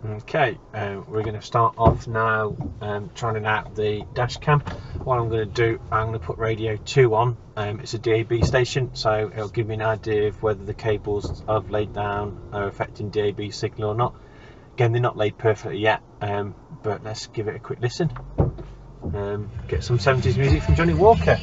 Okay, we're going to start off now trying out the dash cam. What I'm going to do, I'm going to put radio 2 on. It's a DAB station, so it'll give me an idea of whether the cables I've laid down are affecting DAB signal or not. Again, they're not laid perfectly yet, but let's give it a quick listen. Get some 70s music from Johnny Walker.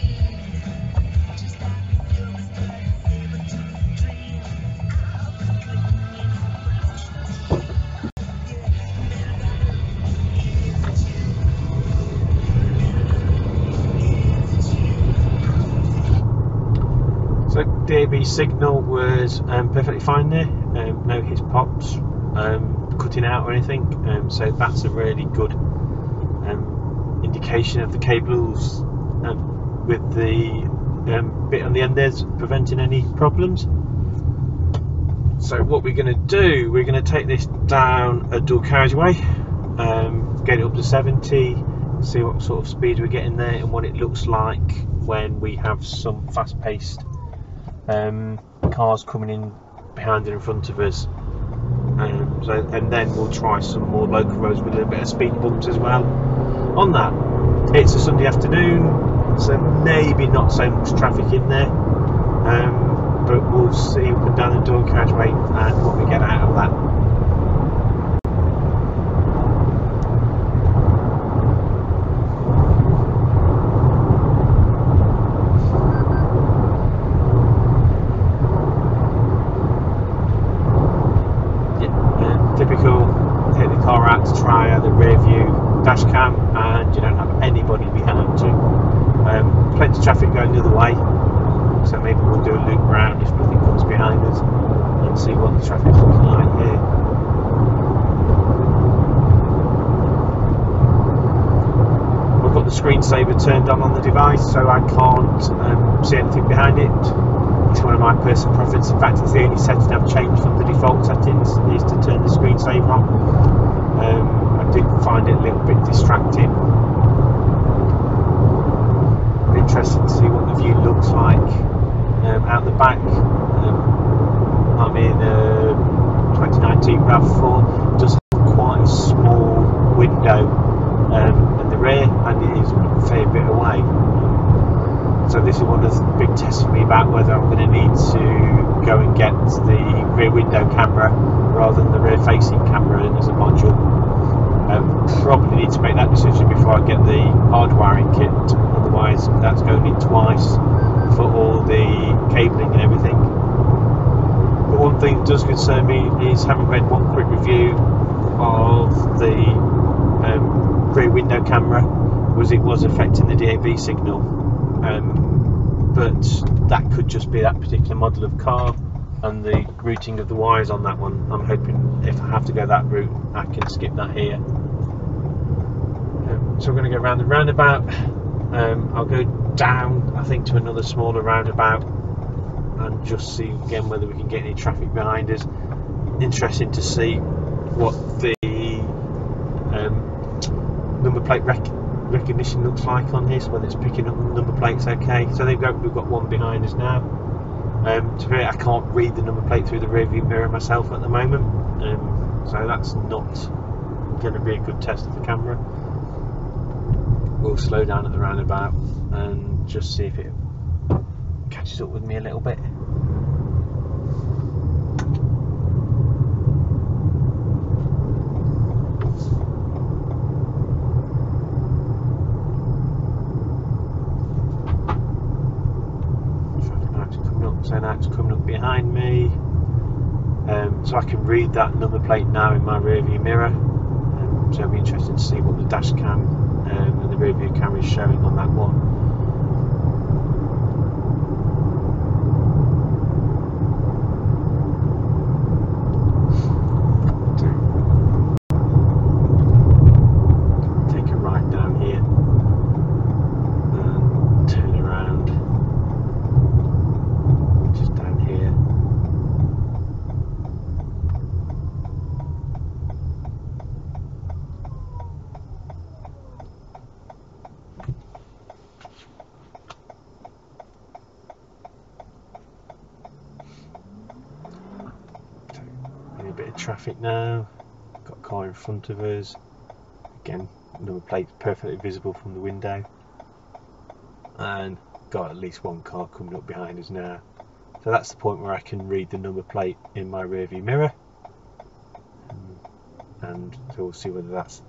So DAB signal was perfectly fine there, no hits pops, cutting out or anything, so that's a really good indication of the cables with the bit on the end there's preventing any problems. So what we're going to do, we're going to take this down a dual carriageway, get it up to 70, see what sort of speed we're getting there and what it looks like when we have some fast-paced cars coming in behind and in front of us. And then we'll try some more local roads with a little bit of speed bumps as well. On that, it's a Sunday afternoon, so maybe not so much traffic in there, but we'll see up and down the dual carriageway and what we get out of that. Typical, take the car out to try out the rear view dash cam and you don't have anybody behind you. Plenty of traffic going the other way, so maybe we'll do a loop round if nothing comes behind us and see what the traffic's looking like here. I've got the screensaver turned on the device, so I can't see anything behind it. It's one of my personal preferences. In fact, it's the only setting I've changed from the default settings is to turn the screensaver on. I did find it a little bit distracting. I'm interested to see what the view looks like out the back. I'm in a 2019 RAV4, just quite a small window at the rear, and it is a fair bit away. So this is one of the big tests for me about whether I'm going to need to go and get the rear window camera rather than the rear facing camera as a module. Probably need to make that decision before I get the hardwiring kit, otherwise that's going in twice for all the cabling and everything. But one thing that does concern me is, having read one quick review of the rear window camera, was it was affecting the DAB signal. But that could just be that particular model of car and the routing of the wires on that one. I'm hoping if I have to go that route, I can skip that here. So we're going to go around the roundabout. I'll go down, I think, to another smaller roundabout and just see again whether we can get any traffic behind us. Interesting to see what the number plate recognition looks like on this, whether it's picking up number plates okay. So we've got one behind us now. To be honest, I can't read the number plate through the rear view mirror myself at the moment, so that's not going to be a good test of the camera. We'll slow down at the roundabout and just see if it catches up with me a little bit. So now it's coming up behind me, so I can read that number plate now in my rear view mirror, so it'll be interesting to see what the dash cam and the rear view camera is showing on that one. Take a right down here and turn around. A bit of traffic now, got car in front of us. Again, number plate perfectly visible from the window, and got at least one car coming up behind us now. So that's the point where I can read the number plate in my rearview mirror, and so we'll see whether that's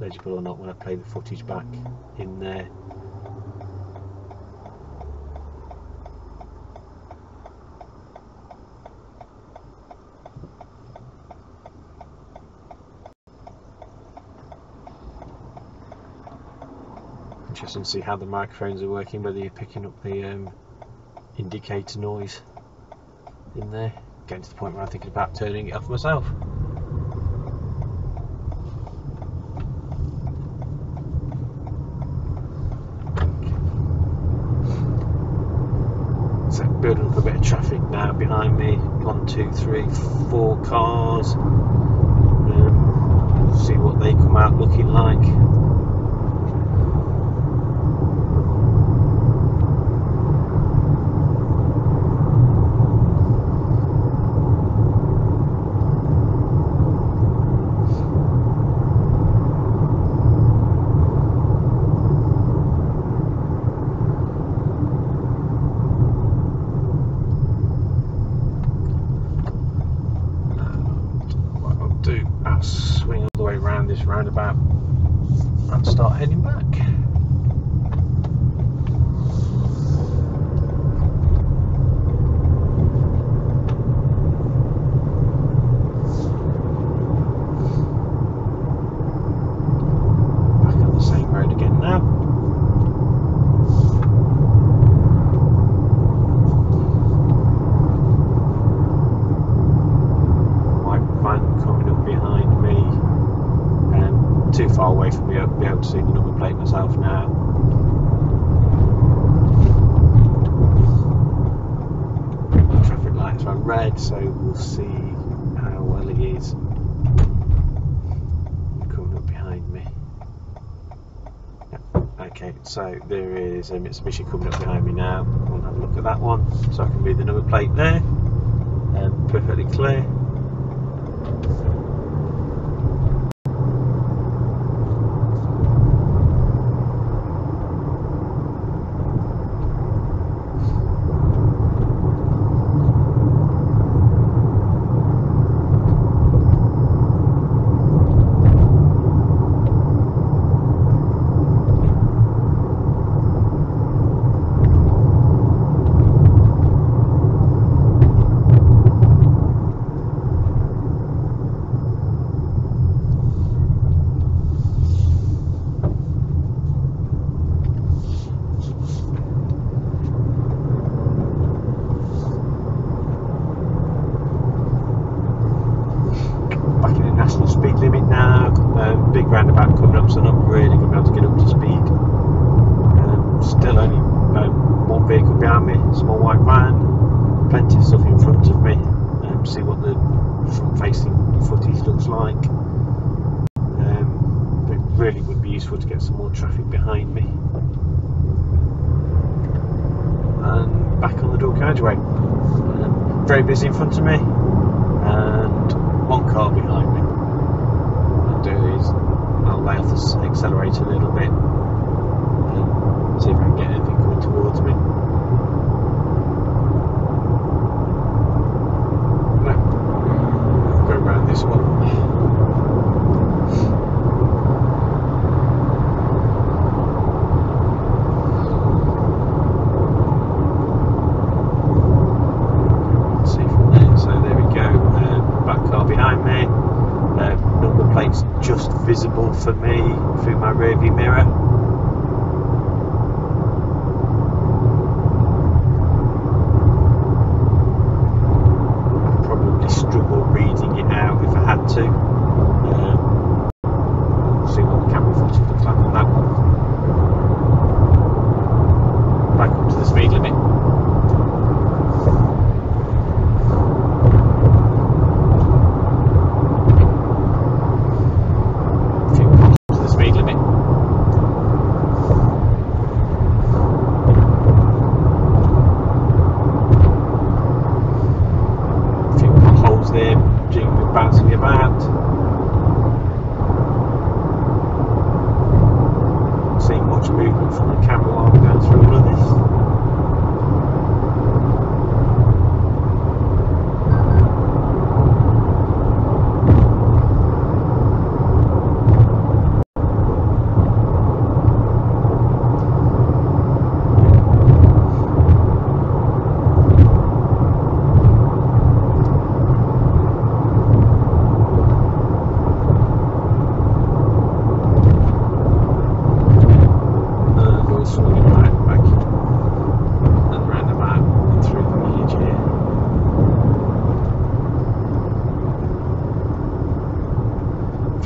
legible or not when I play the footage back in there. Interesting to see how the microphones are working, whether you're picking up the indicator noise in there. Getting to the point where I'm thinking about turning it off myself. So building up a bit of traffic now behind me. 1, 2, 3, 4 cars. See what they come out looking like. I'll swing all the way around this roundabout and start heading back. Back on the same road again now. Behind me, too far away from me to be able to see the number plate myself now. Traffic lights are red, so we'll see how well it is coming up behind me. Yep. Okay, so there is a Mitsubishi coming up behind me now. We'll have a look at that one, so I can read the number plate there, perfectly clear. Speed limit now, big roundabout coming up, so not really going to be able to get up to speed. Still only one vehicle behind me, small white van, plenty of stuff in front of me. See what the front facing footage looks like. But it really would be useful to get some more traffic behind me. And back on the dual carriageway. Very busy in front of me, and one car behind me. I'll lay off the accelerator a little bit and see if I can get anything coming towards me. No, I'll go around this one. Let's see from there. So there we go. Back car behind me. Number plates just visible for me through my rearview mirror. I'd probably struggle reading it out if I had to. See what the camera footage looks like on that one. Back up to the speed limit.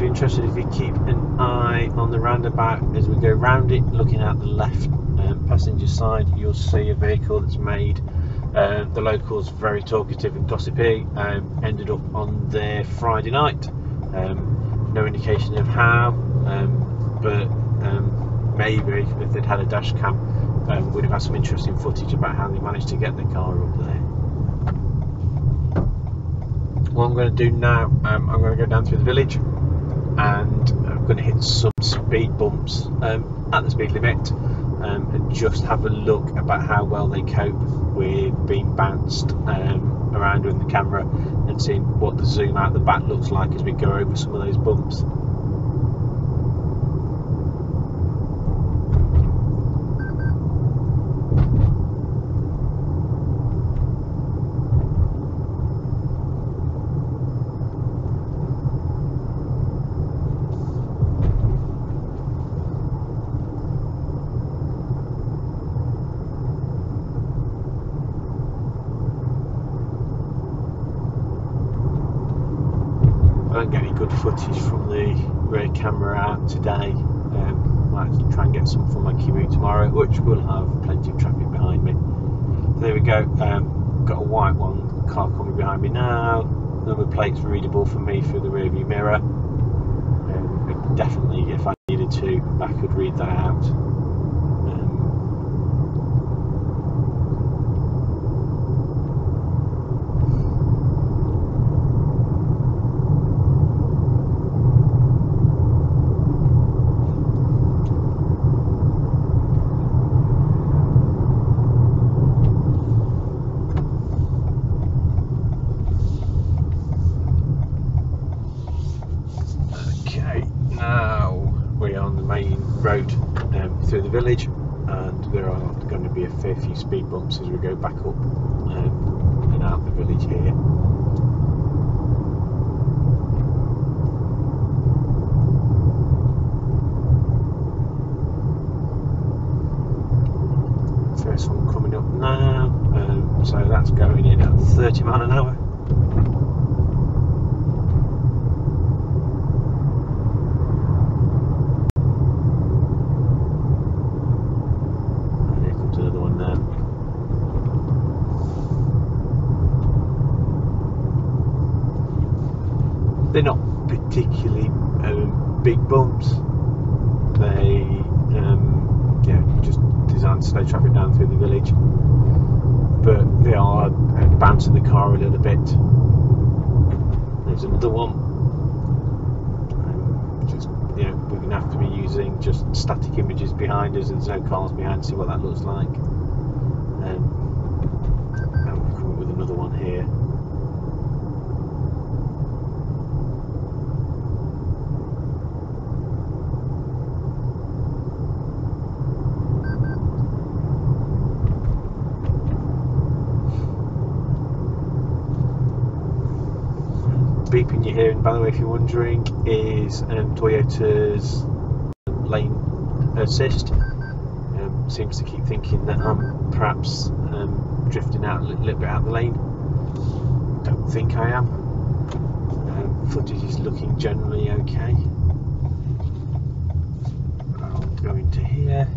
you're interested, if you keep an eye on the roundabout as we go round it, looking out the left passenger side, you'll see a vehicle that's made the locals very talkative and gossipy. Ended up on their Friday night. No indication of how, but maybe if they'd had a dash cam, we'd have had some interesting footage about how they managed to get the car up there. What I'm going to do now, I'm going to go down through the village, and I'm going to hit some speed bumps at the speed limit, and just have a look about how well they cope with being bounced around with the camera, and seeing what the zoom out the back looks like as we go over some of those bumps. I don't get any good footage from the rear camera out today. Might try and get some for my commute tomorrow, which will have plenty of traffic behind me. So there we go. Got a white car coming behind me now. Number plate's readable for me through the rear view mirror. Definitely, if I needed to, I could read that out. Road through the village, and there are going to be a fair few speed bumps as we go back up and out the village here. First one coming up now, so that's going in at 30 miles an hour. They're not particularly big bumps. They just designed to slow traffic down through the village, but they are bouncing the car a little bit. There's another one. We're going to have to be using just static images behind us, and there's no cars behind to see what that looks like. And we'll come up with another one here. Beeping you're hearing, by the way, if you're wondering, is Toyota's lane assist. Seems to keep thinking that I'm perhaps drifting out a little bit out of the lane. Don't think I am. Footage is looking generally okay. I'll go into here.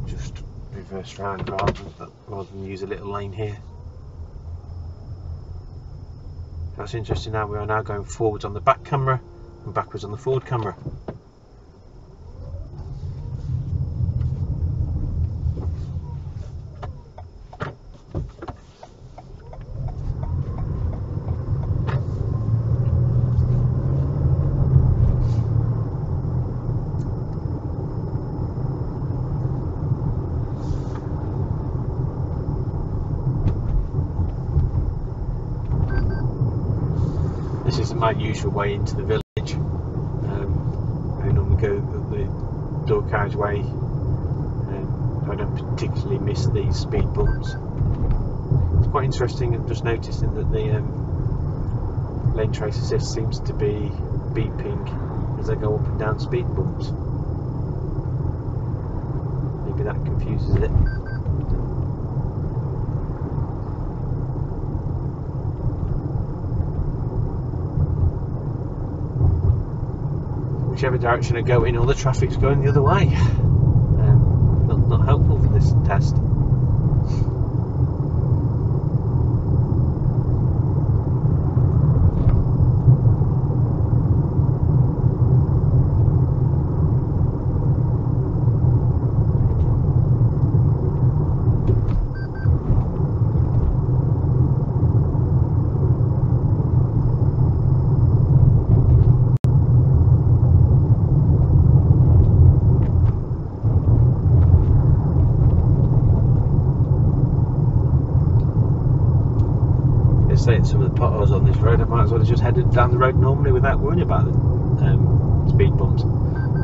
Just reverse round rather than use a little lane here. That's interesting. Now we are now going forwards on the back camera and backwards on the forward camera. This isn't my usual way into the village. I normally go the door carriageway. I don't particularly miss these speed bumps. It's quite interesting. I'm just noticing that the lane trace assist seems to be beeping as I go up and down speed bumps. Maybe that confuses it. whichever direction I go in, all the traffic's going the other way. Not helpful for this test. Saying some of the potholes on this road, I might as well have just headed down the road normally without worrying about the speed bumps.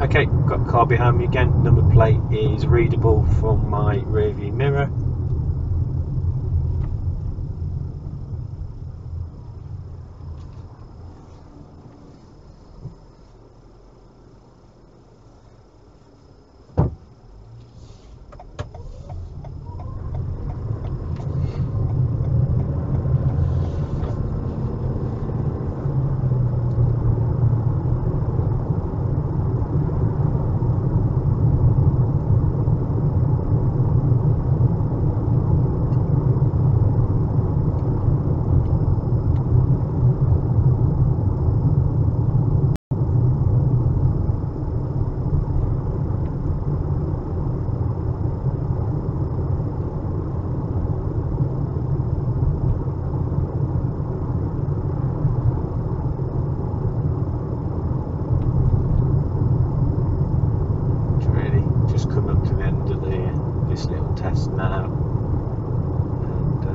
Okay, got a car behind me again. Number plate is readable from my rear view mirror. This little test now, and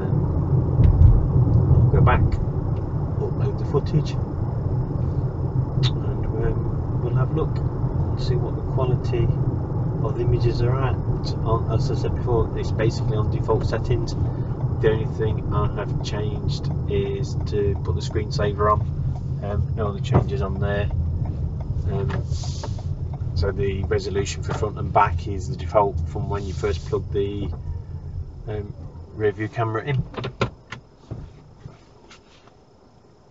I'll go back, upload the footage, and we'll have a look and see what the quality of the images are at. As I said before, it's basically on default settings. The only thing I have changed is to put the screensaver on. No other changes on there. So the resolution for front and back is the default from when you first plug the rear view camera in.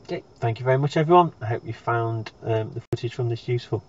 Okay, thank you very much everyone. I hope you found the footage from this useful.